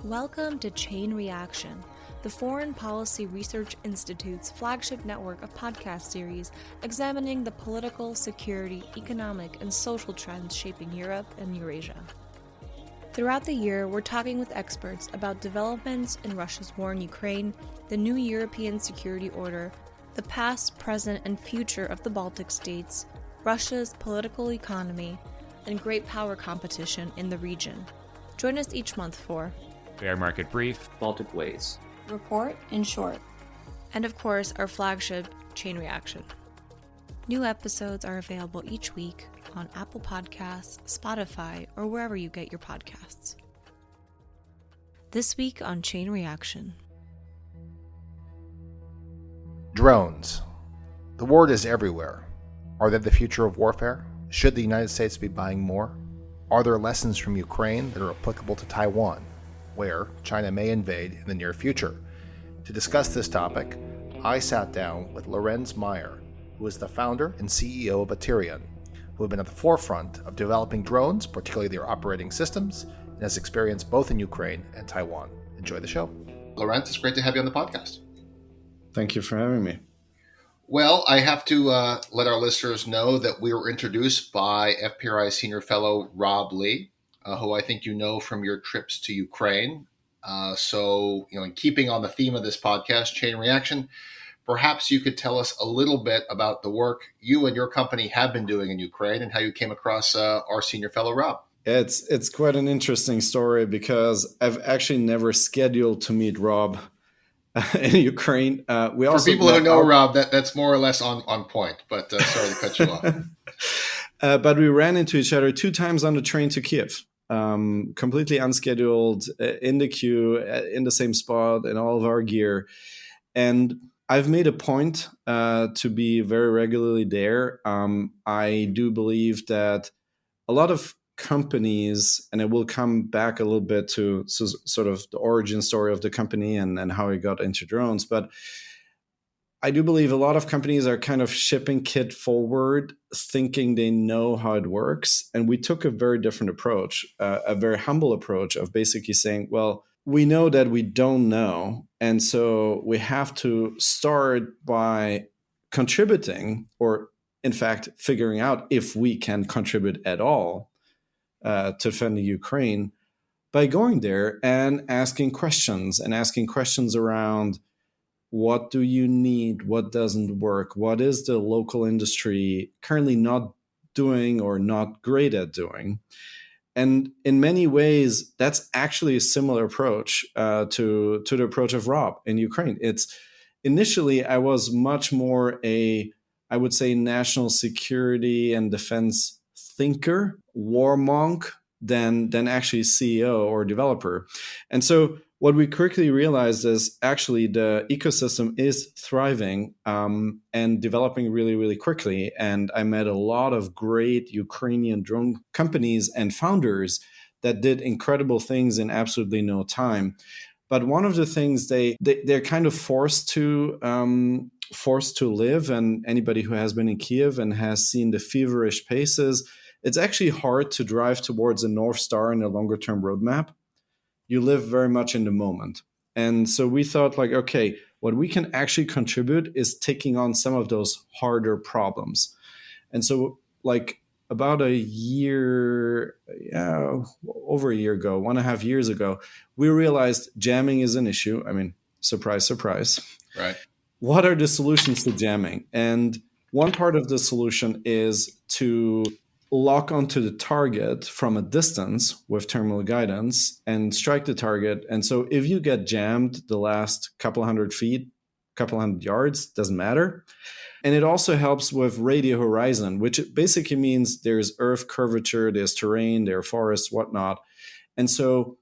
Welcome to Chain Reaction, the Foreign Policy Research Institute's flagship network of podcast series examining the political, security, economic, and social trends shaping Europe and Eurasia. Throughout the year, we're talking with experts about developments in Russia's war in Ukraine, the new European security order, the past, present, and future of the Baltic states, Russia's political economy, and great power competition in the region. Join us each month for Bear Market Brief, Baltic Ways, Report in Short, and of course, our flagship, Chain Reaction. New episodes are available each week on Apple Podcasts, Spotify, or wherever you get your podcasts. This week on Chain Reaction. Drones. The word is everywhere. Are they the future of warfare? Should the United States be buying more? Are there lessons from Ukraine that are applicable to Taiwan, where China may invade in the near future? To discuss this topic, I sat down with Lorenz Meyer, who is the founder and CEO of Aterion, who have been at the forefront of developing drones, particularly their operating systems, and has experience both in Ukraine and Taiwan. Enjoy the show. Lorenz, it's great to have you on the podcast. Thank you for having me. Well, I have to let our listeners know that we were introduced by FPRI Senior Fellow Rob Lee, who I think you know from your trips to Ukraine. So, in keeping on the theme of this podcast, Chain Reaction, perhaps you could tell us a little bit about the work you and your company have been doing in Ukraine and how you came across our Senior Fellow Rob. It's quite an interesting story because I've actually never scheduled to meet Rob in Ukraine. For people who know Rob, that's more or less on point, but sorry to cut you off. But we ran into each other 2 times on the train to Kiev, completely unscheduled, in the queue, in the same spot, in all of our gear. And I've made a point to be very regularly there. I do believe that a lot of companies, and I will come back a little bit to sort of the origin story of the company and how it got into drones, but I do believe a lot of companies are kind of shipping kit forward, thinking they know how it works. And we took a very different approach, a very humble approach of basically saying, well, we know that we don't know. And so we have to start by contributing, or in fact, figuring out if we can contribute at all to defend Ukraine by going there and asking questions around what do you need, what doesn't work, what is the local industry currently not doing or not great at doing. And in many ways, that's actually a similar approach to the approach of Rob in Ukraine. It's initially, I was much more I would say, national security and defense thinker, war monk, than actually CEO or developer. And so what we quickly realized is actually the ecosystem is thriving and developing really, really quickly. And I met a lot of great Ukrainian drone companies and founders that did incredible things in absolutely no time. But one of the things they're kind of forced to live, and anybody who has been in Kiev and has seen the feverish paces, it's actually hard to drive towards a North Star in a longer term roadmap. You live very much in the moment. And so we thought okay, what we can actually contribute is taking on some of those harder problems. And so about a year, over a year ago, 1.5 years ago, we realized jamming is an issue. I mean, surprise, surprise. Right. What are the solutions to jamming? And one part of the solution is to lock onto the target from a distance with terminal guidance and strike the target. And so if you get jammed the last couple hundred feet, couple hundred yards, doesn't matter. And it also helps with radio horizon, which basically means there's earth curvature, there's terrain, there are forests, whatnot. And so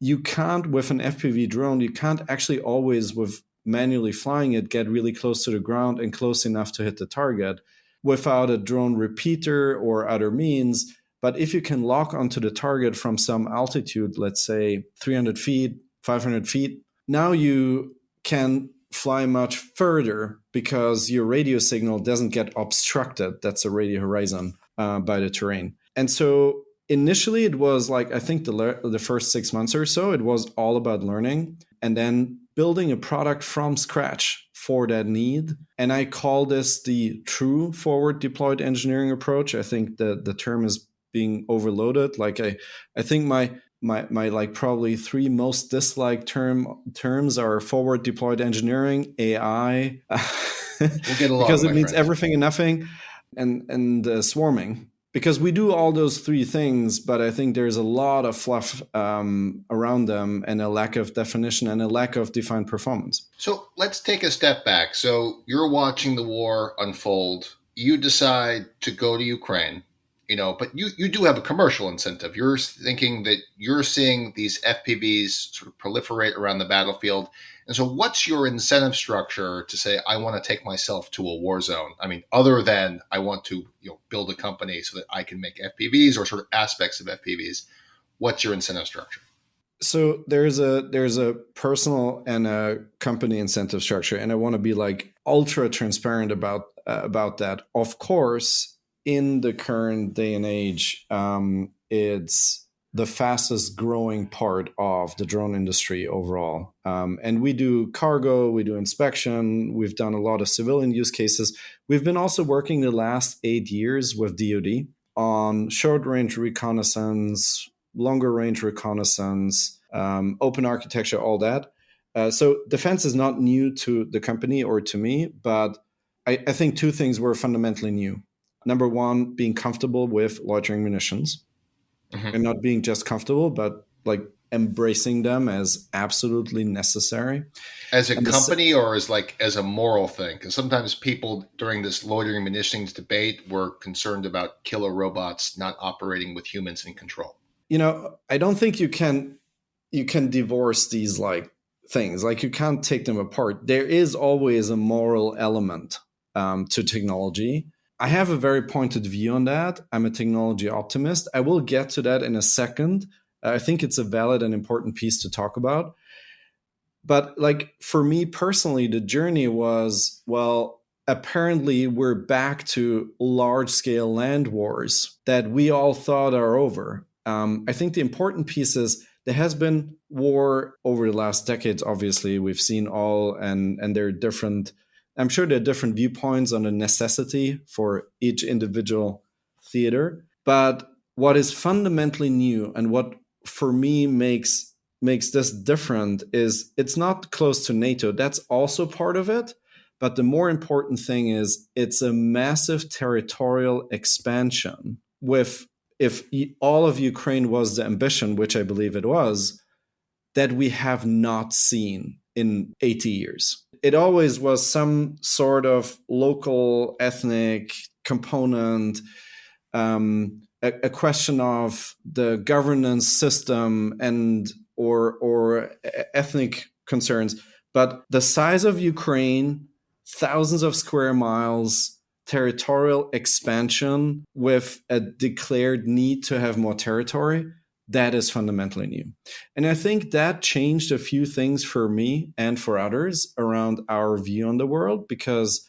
you can't, with an FPV drone, you can't actually always, with manually flying it, get really close to the ground and close enough to hit the target without a drone repeater or other means. But if you can lock onto the target from some altitude, let's say 300 feet, 500 feet, now you can fly much further because your radio signal doesn't get obstructed. That's a radio horizon by the terrain. And so initially it was like, I think the first 6 months or so, it was all about learning and then building a product from scratch for that need. And I call this the true forward deployed engineering approach. I think the term is being overloaded. Like I think my like probably three most disliked terms are forward deployed engineering, AI, We'll get along, because it my means friend. everything and nothing, and swarming. Because we do all those three things, but I think there's a lot of fluff around them and a lack of definition and a lack of defined performance. So let's take a step back. So you're watching the war unfold. You decide to go to Ukraine, but you do have a commercial incentive. You're thinking that you're seeing these FPVs sort of proliferate around the battlefield. And so what's your incentive structure to say, I want to take myself to a war zone? I mean, other than I want to build a company so that I can make FPVs or sort of aspects of FPVs. What's your incentive structure? So there's a personal and a company incentive structure, and I want to be like ultra transparent about that. Of course, in the current day and age, it's the fastest growing part of the drone industry overall. And we do cargo, we do inspection, we've done a lot of civilian use cases. We've been also working the last 8 years with DoD on short range reconnaissance, longer range reconnaissance, open architecture, all that. So defense is not new to the company or to me, but I think two things were fundamentally new. Number one, being comfortable with loitering munitions. Mm-hmm. And not being just comfortable, but like embracing them as absolutely necessary. As a company or as a moral thing? Because sometimes people during this loitering munitions debate were concerned about killer robots not operating with humans in control. I don't think you can divorce these like things. Like you can't take them apart. There is always a moral element to technology. I have a very pointed view on that. I'm a technology optimist. I will get to that in a second. I think it's a valid and important piece to talk about. But like for me personally, the journey was, well, apparently we're back to large-scale land wars that we all thought are over. I think the important piece is there has been war over the last decades, obviously. We've seen all, and there are different... I'm sure there are different viewpoints on the necessity for each individual theater. But what is fundamentally new and what for me makes this different is it's not close to NATO. That's also part of it. But the more important thing is it's a massive territorial expansion with, if all of Ukraine was the ambition, which I believe it was, that we have not seen in 80 years. It always was some sort of local ethnic component, a question of the governance system and or ethnic concerns. But the size of Ukraine, thousands of square miles, territorial expansion with a declared need to have more territory, that is fundamentally new. And I think that changed a few things for me and for others around our view on the world, because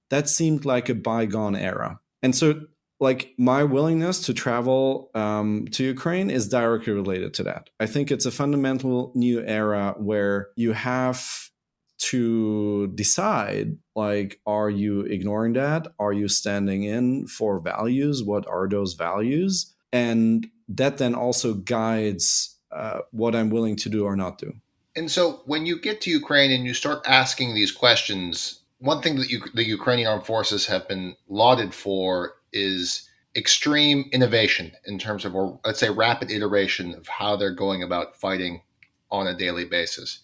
that seemed like a bygone era. And so like my willingness to travel to Ukraine is directly related to that. I think it's a fundamental new era where you have to decide, like, are you ignoring that? Are you standing in for values? What are those values? And that then also guides what I'm willing to do or not do. And so when you get to Ukraine and you start asking these questions, one thing that the Ukrainian armed forces have been lauded for is extreme innovation in terms of, or let's say rapid iteration of how they're going about fighting on a daily basis.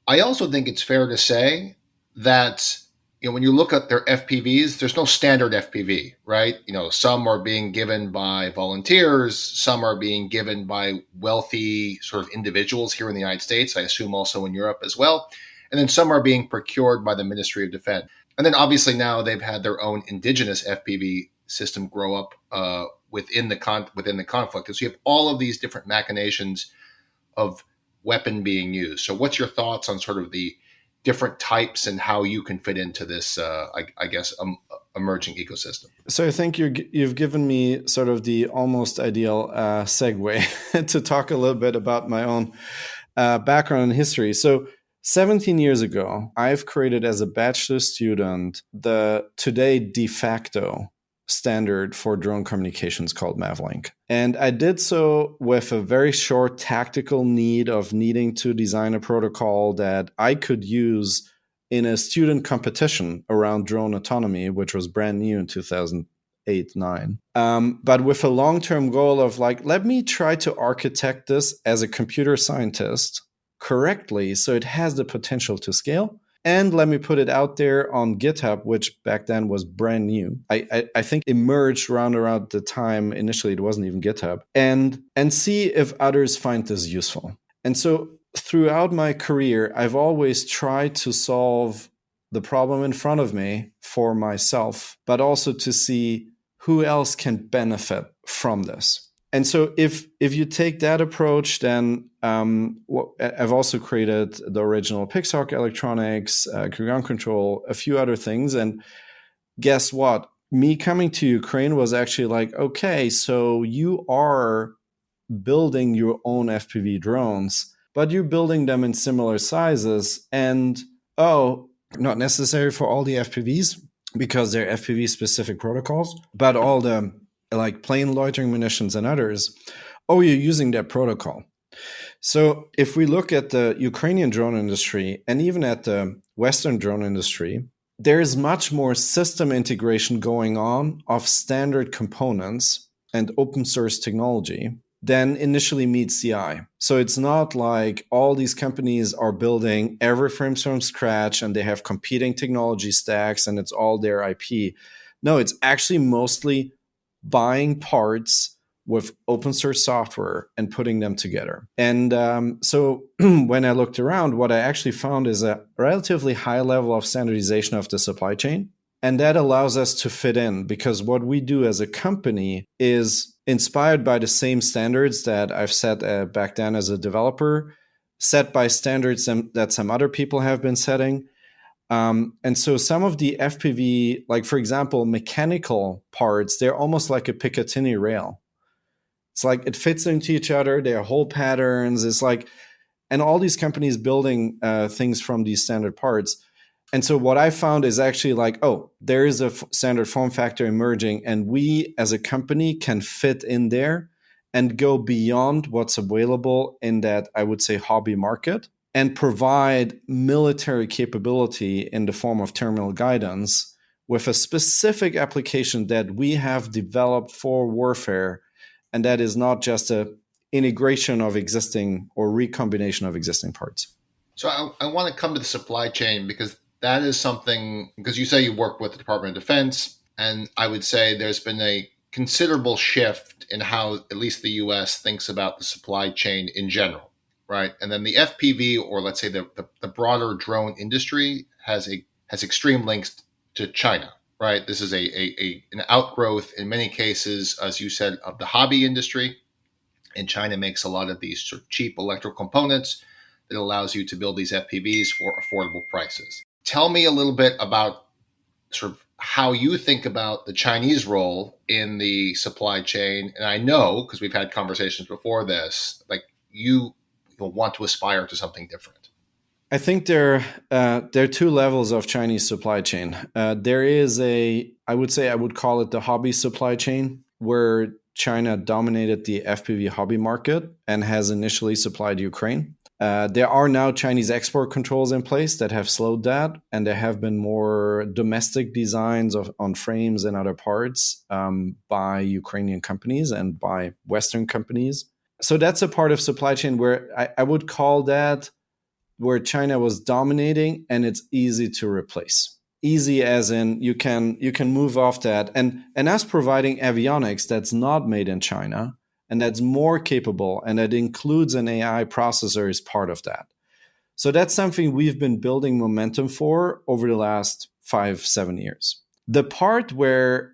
I also think it's fair to say that when you look at their FPVs, there's no standard FPV, right? Some are being given by volunteers, some are being given by wealthy sort of individuals here in the United States, I assume also in Europe as well. And then some are being procured by the Ministry of Defense. And then obviously now they've had their own indigenous FPV system grow up within the conflict. And so you have all of these different machinations of weapon being used. So what's your thoughts on sort of the different types and how you can fit into this, I guess, emerging ecosystem. So I think you've given me sort of the almost ideal segue to talk a little bit about my own background and history. So 17 years ago, I've created as a bachelor student the today de facto standard for drone communications called Mavlink. And I did so with a very short tactical need of needing to design a protocol that I could use in a student competition around drone autonomy, which was brand new in 2008-9. But with a long-term goal of like, let me try to architect this as a computer scientist correctly so it has the potential to scale. And let me put it out there on GitHub, which back then was brand new. I think emerged around the time initially it wasn't even GitHub, and see if others find this useful. And so throughout my career, I've always tried to solve the problem in front of me for myself, but also to see who else can benefit from this. And so if you take that approach, then I've also created the original Pixhawk electronics, ground control, a few other things. And guess what? Me coming to Ukraine was actually like, okay, so you are building your own FPV drones, but you're building them in similar sizes. And not necessary for all the FPVs because they're FPV specific protocols, but all the like plane loitering munitions and others, you're using that protocol. So if we look at the Ukrainian drone industry and even at the Western drone industry, there is much more system integration going on of standard components and open source technology than initially meets the eye. So it's not like all these companies are building everything from scratch and they have competing technology stacks and it's all their IP. No, it's actually mostly buying parts with open source software and putting them together. And so when I looked around, what I actually found is a relatively high level of standardization of the supply chain. And that allows us to fit in because what we do as a company is inspired by the same standards that I've set back then as a developer, set by standards that some other people have been setting. And so some of the FPV, like for example, mechanical parts, they're almost like a Picatinny rail. It's like it fits into each other. There are hole patterns. It's like, and all these companies building things from these standard parts. And so what I found is actually like, there is a standard form factor emerging, and we as a company can fit in there and go beyond what's available in that, I would say, hobby market, and provide military capability in the form of terminal guidance with a specific application that we have developed for warfare. And that is not just a integration of existing or recombination of existing parts. So I want to come to the supply chain because that is something, because you say you work with the Department of Defense, and I would say there's been a considerable shift in how at least the U.S. thinks about the supply chain in general. Right. And then the FPV, or let's say the broader drone industry, has extreme links to China. Right. This is an outgrowth in many cases, as you said, of the hobby industry. And China makes a lot of these sort of cheap electrical components that allows you to build these FPVs for affordable prices. Tell me a little bit about sort of how you think about the Chinese role in the supply chain. And I know, because we've had conversations before this, like you want to aspire to something different. I think there are two levels of Chinese supply chain. There is I would call it the hobby supply chain, where China dominated the FPV hobby market and has initially supplied Ukraine. There are now Chinese export controls in place that have slowed that, and there have been more domestic designs on frames and other parts by Ukrainian companies and by Western companies. So that's a part of supply chain where I would call that where China was dominating, and it's easy to replace. Easy as in you can move off that, and us providing avionics that's not made in China and that's more capable, and that includes an AI processor is part of that. So that's something we've been building momentum for over the last 5-7 years. The part where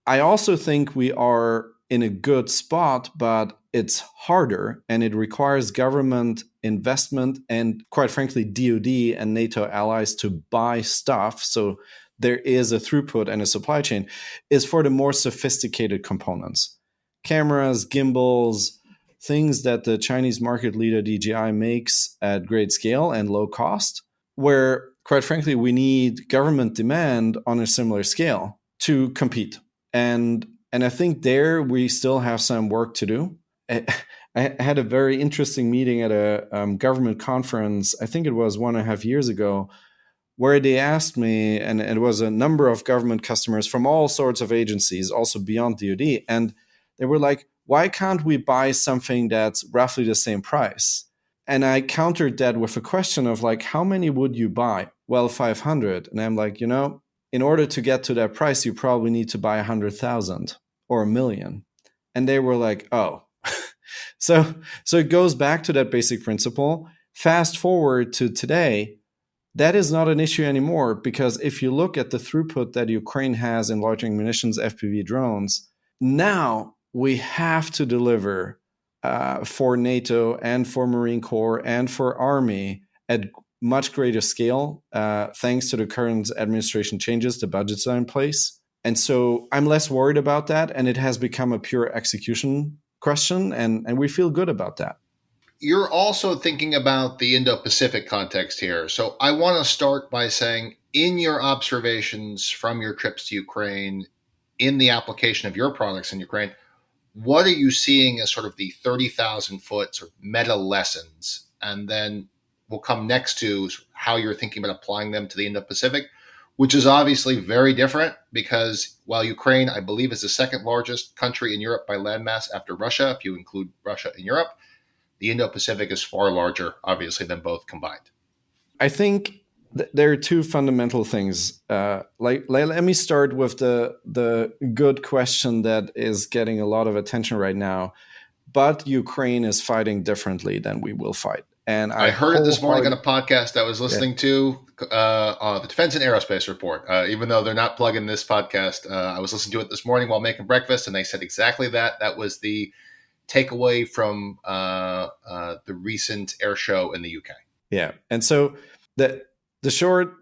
I also think we are in a good spot, but it's harder and it requires government investment and, quite frankly, DoD and NATO allies to buy stuff. So there is a throughput and a supply chain, is for the more sophisticated components. Cameras, gimbals, things that the Chinese market leader DJI makes at great scale and low cost, where, quite frankly, we need government demand on a similar scale to compete. And I think there we still have some work to do. I had a very interesting meeting at a government conference, I think it was 1.5 years ago, where they asked me, and it was a number of government customers from all sorts of agencies, also beyond DoD, and they were like, why can't we buy something that's roughly the same price? And I countered that with a question of like, how many would you buy? Well, 500. And I'm like, in order to get to that price, you probably need to buy 100,000 or 1 million. And they were like, oh. So it goes back to that basic principle. Fast forward to today, that is not an issue anymore, because if you look at the throughput that Ukraine has in loitering munitions, FPV drones, now we have to deliver for NATO and for Marine Corps and for Army at much greater scale, thanks to the current administration changes, the budgets are in place. And so I'm less worried about that, and it has become a pure execution question, and we feel good about that. You're also thinking about the Indo-Pacific context here. So I want to start by saying, in your observations from your trips to Ukraine, in the application of your products in Ukraine, what are you seeing as sort of the 30,000-foot sort of meta lessons? And then we'll come next to how you're thinking about applying them to the Indo-Pacific, which is obviously very different because while Ukraine, I believe, is the second largest country in Europe by landmass after Russia, if you include Russia in Europe, the Indo-Pacific is far larger, obviously, than both combined. I think there are two fundamental things. Let me start with the good question that is getting a lot of attention right now. But Ukraine is fighting differently than we will fight. And I heard it this morning on a podcast I was listening to, the Defense and Aerospace Report. Even though they're not plugging this podcast, I was listening to it this morning while making breakfast, and they said exactly that. That was the takeaway from the recent air show in the UK. Yeah, and so the short,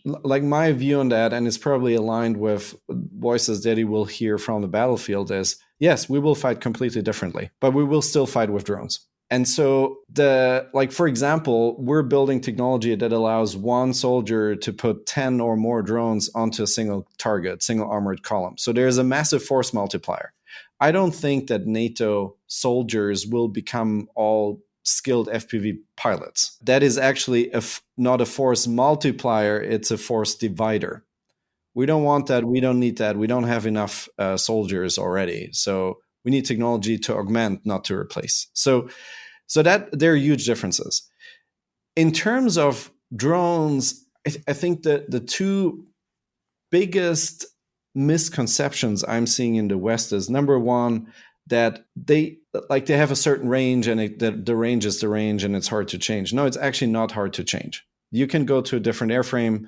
like my view on that, and it's probably aligned with voices that you will hear from the battlefield, is yes, we will fight completely differently, but we will still fight with drones. And so for example, we're building technology that allows one soldier to put 10 or more drones onto a single target, single armored column. So there's a massive force multiplier. I don't think that NATO soldiers will become all skilled FPV pilots. That is actually not a force multiplier, it's a force divider. We don't want that. We don't need that. We don't have enough soldiers already. So we need technology to augment, not to replace. So that there are huge differences. In terms of drones, I think that the two biggest misconceptions I'm seeing in the West is, number one, that they have a certain range and the range is the range and it's hard to change. No, it's actually not hard to change. You can go to a different airframe,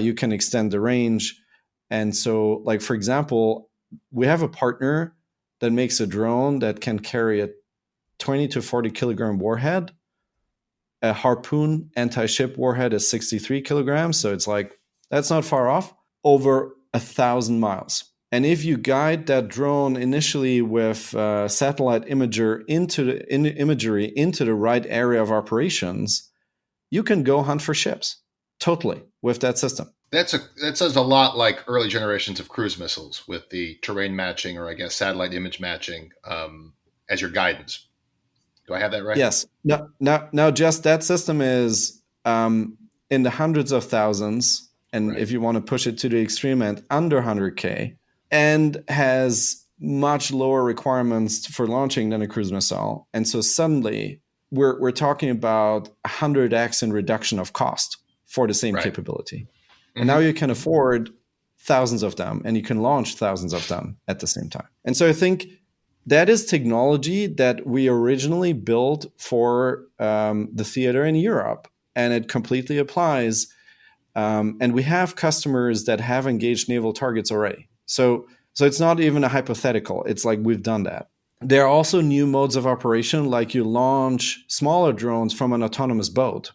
you can extend the range. And so, for example, we have a partner that makes a drone that can carry a 20 to 40 kilogram warhead. A Harpoon anti-ship warhead is 63 kilograms. So it's that's not far off, over 1,000 miles. And if you guide that drone initially with satellite imagery into the right area of operations, you can go hunt for ships totally with that system. That sounds a lot like early generations of cruise missiles with the terrain matching, or I guess satellite image matching as your guidance. Do I have that right? Yes. Now just that system is in the hundreds of thousands. And right. If you want to push it to the extreme end, under 100K, and has much lower requirements for launching than a cruise missile. And so suddenly we're talking about 100x in reduction of cost for the same capability. Mm-hmm. And now you can afford thousands of them, and you can launch thousands of them at the same time. And so I think that is technology that we originally built for the theater in Europe, and it completely applies. And we have customers that have engaged naval targets already. So it's not even a hypothetical. It's we've done that. There are also new modes of operation, like you launch smaller drones from an autonomous boat.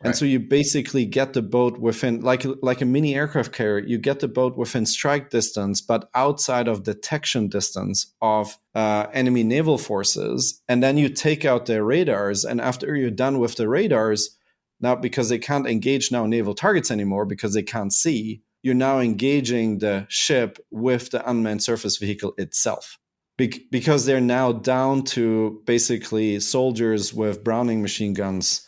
And so you basically get the boat within, like a mini aircraft carrier, you get the boat within strike distance, but outside of detection distance of enemy naval forces. And then you take out their radars. And after you're done with the radars, now because they can't engage now naval targets anymore because they can't see, you're now engaging the ship with the unmanned surface vehicle itself. Because they're now down to basically soldiers with Browning machine guns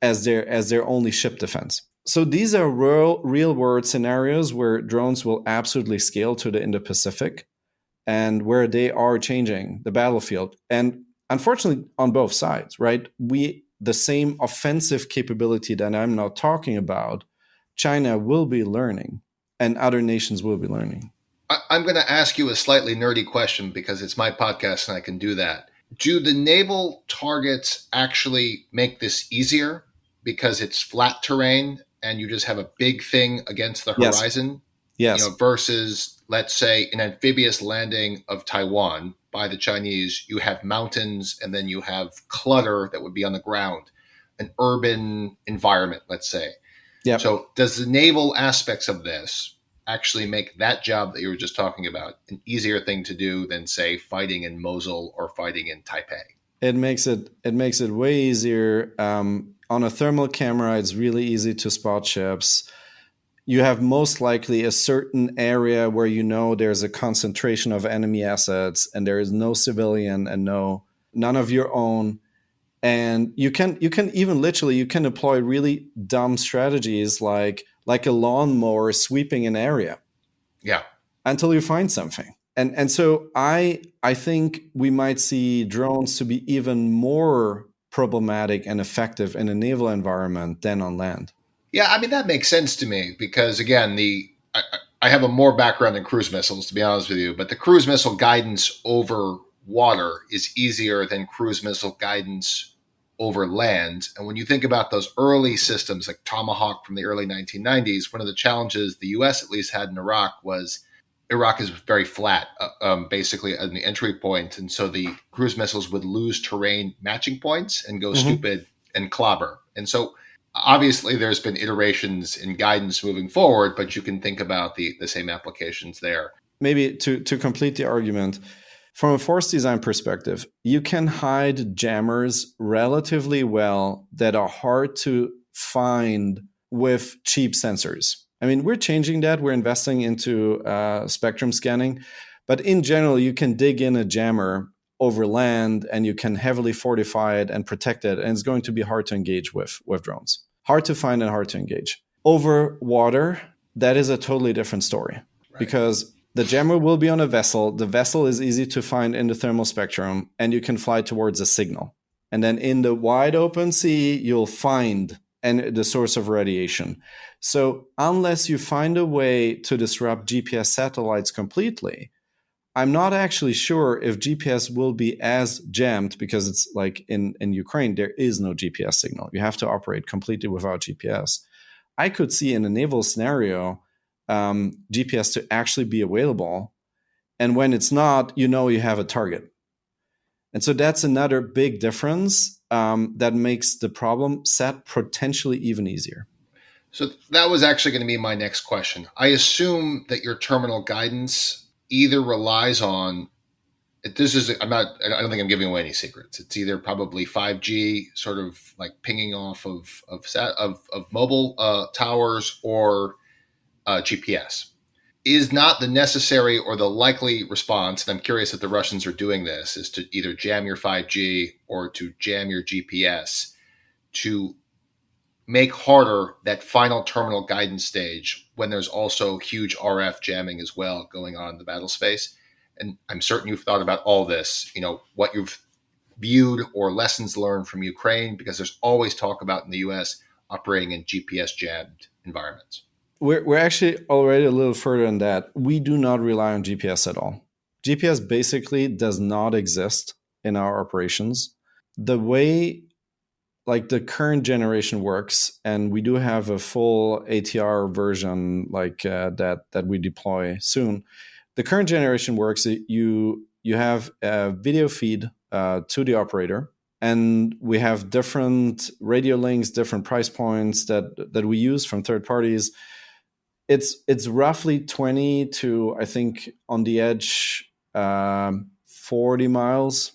as their only ship defense. So these are real world scenarios where drones will absolutely scale to the Indo-Pacific and where they are changing the battlefield. And unfortunately, on both sides, right? The same offensive capability that I'm now talking about, China will be learning and other nations will be learning. I'm going to ask you a slightly nerdy question because it's my podcast and I can do that. Do the naval targets actually make this easier because it's flat terrain and you just have a big thing against the horizon? Yes. Versus, let's say, an amphibious landing of Taiwan by the Chinese, you have mountains and then you have clutter that would be on the ground, an urban environment, let's say. Yep. So does the naval aspects of this actually make that job that you were just talking about an easier thing to do than, say, fighting in Mosul or fighting in Taipei? It makes it way easier. On a thermal camera, it's really easy to spot ships. You have most likely a certain area where you know there's a concentration of enemy assets and there is no civilian and none of your own. And you can even literally you can deploy really dumb strategies like a lawnmower sweeping an area. Yeah. Until you find something. And so I think we might see drones to be even more problematic and effective in a naval environment than on land. Yeah, I mean, that makes sense to me because, again, I have a more background in cruise missiles, to be honest with you, but the cruise missile guidance over water is easier than cruise missile guidance over land. And when you think about those early systems like Tomahawk from the early 1990s, one of the challenges the U.S. at least had in Iraq was Iraq is very flat, basically at the entry point. And so the cruise missiles would lose terrain matching points and go stupid and clobber. And so obviously there's been iterations in guidance moving forward, but you can think about the same applications there. Maybe to complete the argument, from a force design perspective, you can hide jammers relatively well that are hard to find with cheap sensors. I mean, we're changing that. We're investing into spectrum scanning. But in general, you can dig in a jammer over land and you can heavily fortify it and protect it. And it's going to be hard to engage with drones. Hard to find and hard to engage. Over water, that is a totally different story. Right. Because the jammer will be on a vessel. The vessel is easy to find in the thermal spectrum, and you can fly towards a signal. And then in the wide open sea, you'll find the source of radiation. So unless you find a way to disrupt GPS satellites completely, I'm not actually sure if GPS will be as jammed, because it's like in Ukraine, there is no GPS signal. You have to operate completely without GPS. I could see in a naval scenario, GPS to actually be available. And when it's not, you have a target. And so that's another big difference that makes the problem set potentially even easier. So that was actually going to be my next question. I assume that your terminal guidance either relies on, I don't think I'm giving away any secrets. It's either probably 5G, sort of like pinging off of mobile towers, or GPS. Is not the necessary or the likely response, and I'm curious if the Russians are doing this, is to either jam your 5G or to jam your GPS to make harder that final terminal guidance stage when there's also huge RF jamming as well going on in the battle space. And I'm certain you've thought about all this, what you've viewed or lessons learned from Ukraine, because there's always talk about in the US operating in GPS jammed environments. We're actually already a little further than that. We do not rely on GPS at all. GPS basically does not exist in our operations. The way the current generation works, and we do have a full ATR version that we deploy soon. The current generation works. You you have a video feed to the operator, and we have different radio links, different price points that we use from third parties. It's roughly 20 to, I think, on the edge, 40 miles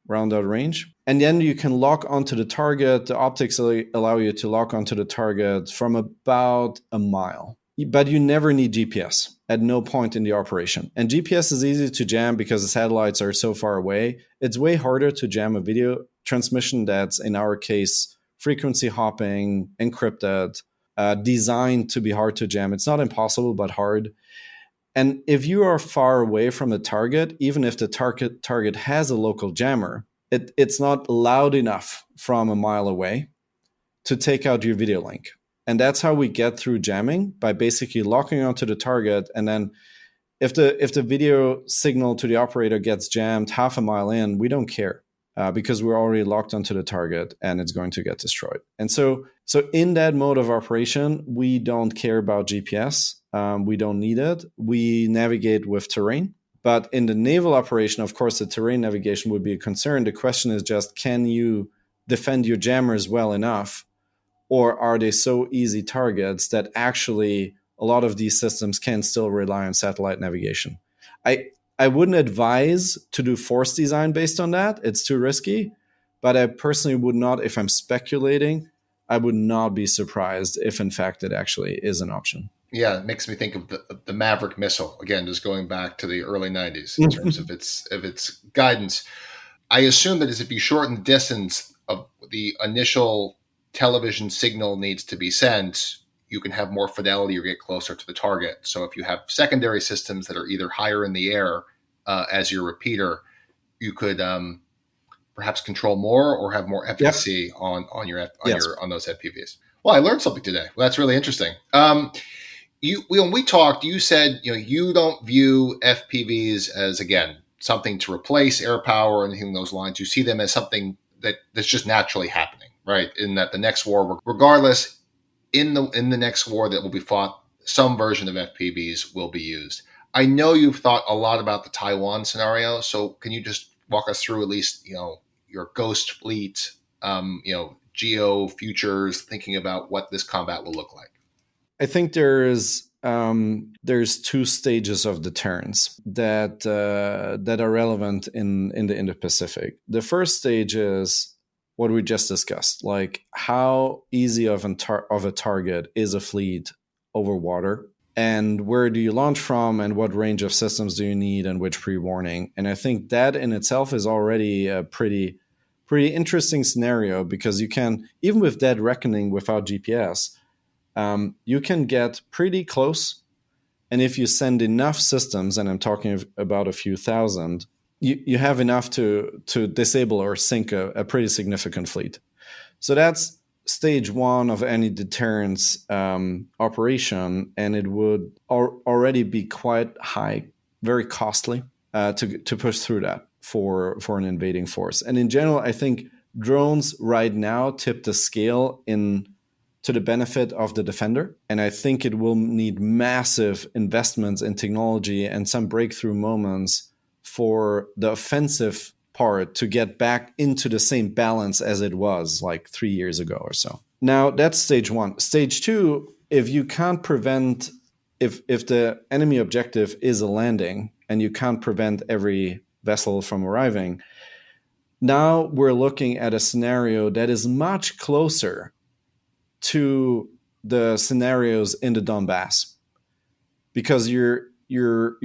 around that range. And then you can lock onto the target. The optics allow you to lock onto the target from about a mile. But you never need GPS at no point in the operation. And GPS is easy to jam because the satellites are so far away. It's way harder to jam a video transmission that's, in our case, frequency hopping, encrypted, designed to be hard to jam. It's not impossible, but hard. And if you are far away from the target, even if the target has a local jammer, it's not loud enough from a mile away to take out your video link. And that's how we get through jamming, by basically locking onto the target. And then if the video signal to the operator gets jammed half a mile in, we don't care because we're already locked onto the target and it's going to get destroyed. And so in that mode of operation, we don't care about GPS. We don't need it. We navigate with terrain. But in the naval operation, of course, the terrain navigation would be a concern. The question is just, can you defend your jammers well enough? Or are they so easy targets that actually a lot of these systems can still rely on satellite navigation? I wouldn't advise to do force design based on that. It's too risky. But I personally would not, if I'm speculating, I would not be surprised if, in fact, it actually is an option. Yeah, it makes me think of the Maverick missile, again, just going back to the early 90s in terms of its guidance. I assume that if you shorten the distance of the initial television signal needs to be sent, you can have more fidelity or get closer to the target. So if you have secondary systems that are either higher in the air as your repeater, you could perhaps control more or have more efficacy on those FPVs. Well, I learned something today. Well, that's really interesting. When we talked, you said you don't view FPVs as, again, something to replace air power or anything along those lines. You see them as something that's just naturally happening, right? In that the next war, regardless, in the next war that will be fought, some version of FPVs will be used. I know you've thought a lot about the Taiwan scenario, so can you just walk us through at least your Ghost fleet, geo futures, thinking about what this combat will look like? I think there's two stages of deterrence that are relevant in the Indo-Pacific. The first stage is what we just discussed, like how easy of a target is a fleet over water, and where do you launch from, and what range of systems do you need, and which pre-warning. And I think that in itself is already a pretty interesting scenario, because you can, even with dead reckoning without GPS, you can get pretty close. And if you send enough systems, and I'm talking about a few thousand, you have enough to disable or sink a pretty significant fleet. So that's stage one of any deterrence operation, and it would already be quite high, very costly to push through that for an invading force. And in general, I think drones right now tip the scale to the benefit of the defender. And I think it will need massive investments in technology and some breakthrough moments for the offensive part to get back into the same balance as it was like 3 years ago or so. Now, that's stage one. Stage two, if you can't prevent, if the enemy objective is a landing and you can't prevent every vessel from arriving, now we're looking at a scenario that is much closer to the scenarios in the Donbass, because you're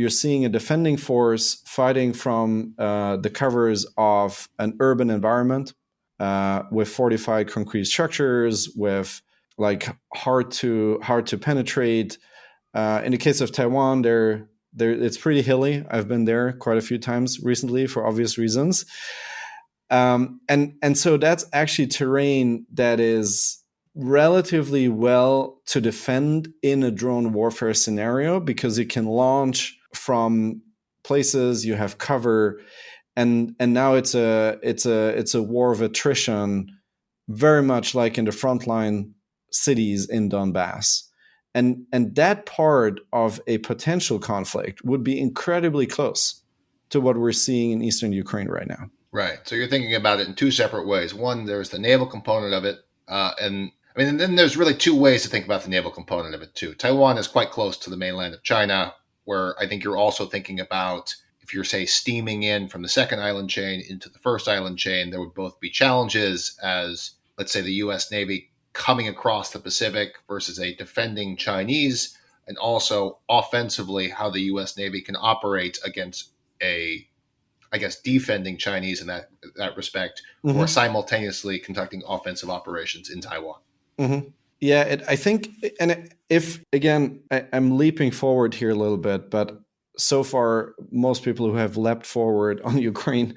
seeing a defending force fighting from the covers of an urban environment with fortified concrete structures, with like hard to penetrate. In the case of Taiwan, it's pretty hilly. I've been there quite a few times recently for obvious reasons, and so that's actually terrain that is relatively well to defend in a drone warfare scenario, because you can launch from places, you have cover, and now it's a war of attrition, very much like in the frontline cities in Donbass. And that part of a potential conflict would be incredibly close to what we're seeing in eastern Ukraine right now. Right. So you're thinking about it in two separate ways. One, there's the naval component of it. And then there's really two ways to think about the naval component of it, too. Taiwan is quite close to the mainland of China, where I think you're also thinking about, if you're, say, steaming in from the second island chain into the first island chain, there would both be challenges as, let's say, the U.S. Navy coming across the Pacific versus a defending Chinese, and also offensively how the U.S. Navy can operate against defending Chinese in that respect, or simultaneously conducting offensive operations in Taiwan. Mm-hmm. Yeah, I think, and if, again, I'm leaping forward here a little bit, but so far, most people who have leapt forward on Ukraine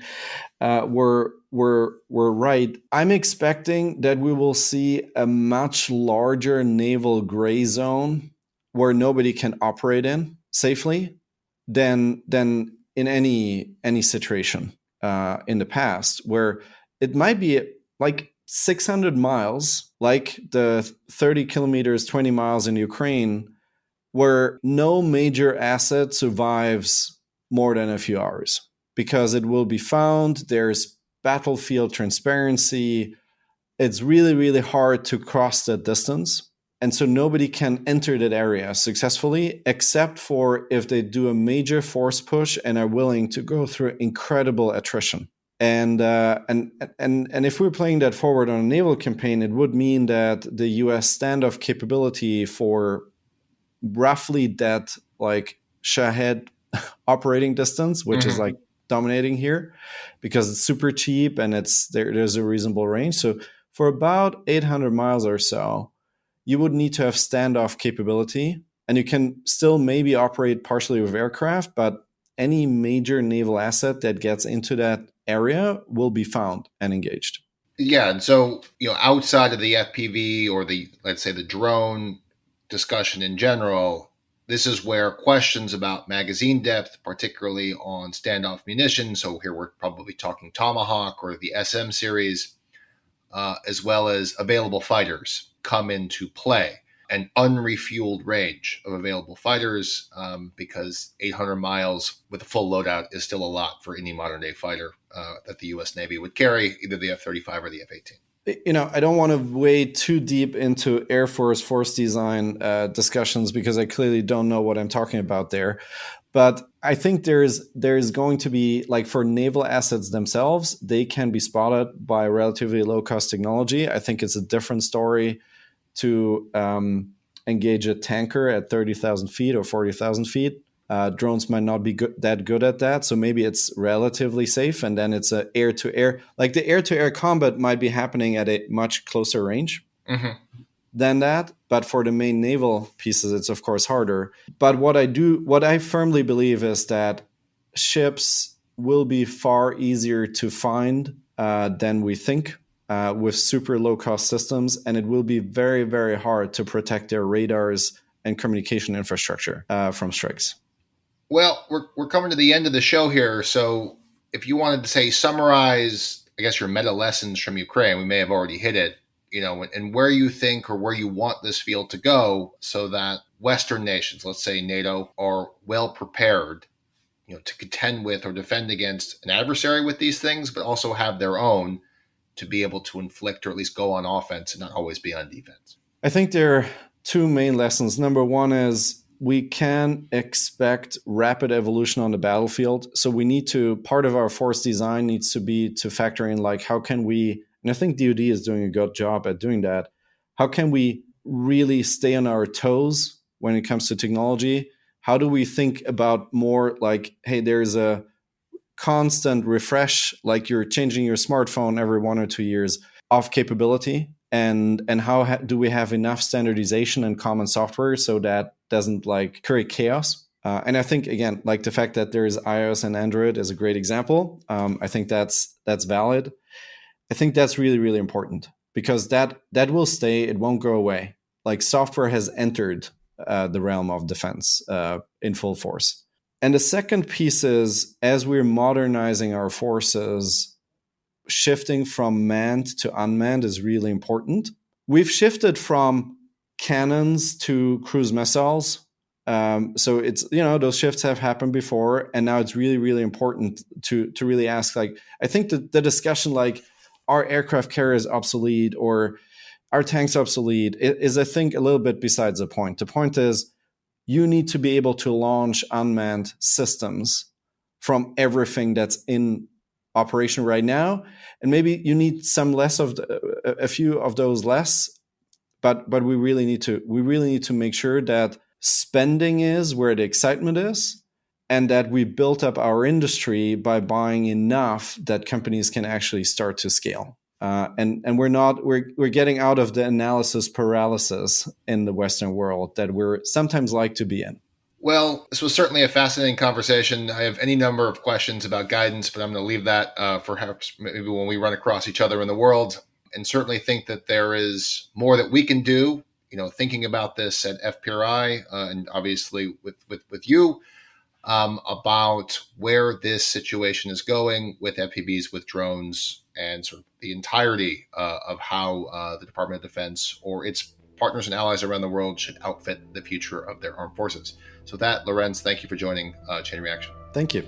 were right. I'm expecting that we will see a much larger naval gray zone where nobody can operate in safely than in any situation in the past, where it might be like 600 miles, like the 30 kilometers, 20 miles in Ukraine, where no major asset survives more than a few hours because it will be found. There's battlefield transparency. It's really, really hard to cross that distance. And so nobody can enter that area successfully, except for if they do a major force push and are willing to go through incredible attrition. And if we're playing that forward on a naval campaign, it would mean that the U.S. standoff capability for roughly that like Shahed operating distance, which is like dominating here, because it's super cheap and there's a reasonable range. So for about 800 miles or so, you would need to have standoff capability, and you can still maybe operate partially with aircraft, but any major naval asset that gets into that area will be found and engaged. Yeah, and so, outside of the FPV or let's say the drone discussion in general, this is where questions about magazine depth, particularly on standoff munitions, so here we're probably talking Tomahawk or the SM series, as well as available fighters, come into play. An unrefueled range of available fighters, because 800 miles with a full loadout is still a lot for any modern day fighter that the U.S. Navy would carry, either the F-35 or the F-18. I don't want to wade too deep into Air Force force design discussions because I clearly don't know what I'm talking about there. But I think there's going to be, like, for naval assets themselves, they can be spotted by relatively low cost technology. I think it's a different story to engage a tanker at 30,000 feet or 40,000 feet. Drones might not be that good at that, so maybe it's relatively safe, and then it's a air-to-air. Like, the air-to-air combat might be happening at a much closer range than that, but for the main naval pieces, it's of course harder. But what I firmly believe is that ships will be far easier to find than we think with super low-cost systems, and it will be very, very hard to protect their radars and communication infrastructure from strikes. Well, we're coming to the end of the show here, so if you wanted to summarize, I guess, your meta lessons from Ukraine, we may have already hit it, and where you think or where you want this field to go so that Western nations, let's say NATO, are well prepared, to contend with or defend against an adversary with these things, but also have their own to be able to inflict or at least go on offense and not always be on defense. I think there are two main lessons. Number one is we can expect rapid evolution on the battlefield. So part of our force design needs to be to factor in, like, how can we, and I think DoD is doing a good job at doing that, how can we really stay on our toes when it comes to technology? How do we think about more like, hey, there's a constant refresh, like you're changing your smartphone every 1 or 2 years, of capability? And how do we have enough standardization and common software so that doesn't create chaos? And I think, again, like the fact that there's iOS and Android is a great example. I think that's valid. I think that's really, really important because that will stay. It won't go away. Like, software has entered the realm of defense in full force. And the second piece is, as we're modernizing our forces, shifting from manned to unmanned is really important. We've shifted from cannons to cruise missiles So it's, those shifts have happened before, and now it's really, really important to really ask, like, I think that the discussion, like, are aircraft carriers obsolete or are tanks obsolete, is, I think, a little bit besides the point. The point is you need to be able to launch unmanned systems from everything that's in operation right now, and maybe you need some less of a few of those less, but we really need to make sure that spending is where the excitement is, and that we built up our industry by buying enough that companies can actually start to scale. And we're getting out of the analysis paralysis in the Western world that we're sometimes like to be in. Well, this was certainly a fascinating conversation. I have any number of questions about guidance, but I'm going to leave that for perhaps maybe when we run across each other in the world, and certainly think that there is more that we can do, thinking about this at FPRI and obviously with you about where this situation is going with FPVs, with drones, and sort of the entirety of how the Department of Defense or its partners and allies around the world should outfit the future of their armed forces. So with that, Lorenz, thank you for joining Chain Reaction. Thank you.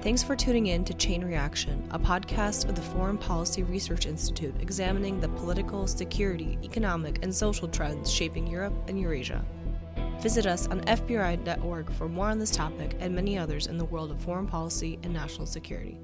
Thanks for tuning in to Chain Reaction, a podcast of the Foreign Policy Research Institute examining the political, security, economic, and social trends shaping Europe and Eurasia. Visit us on fpri.org for more on this topic and many others in the world of foreign policy and national security.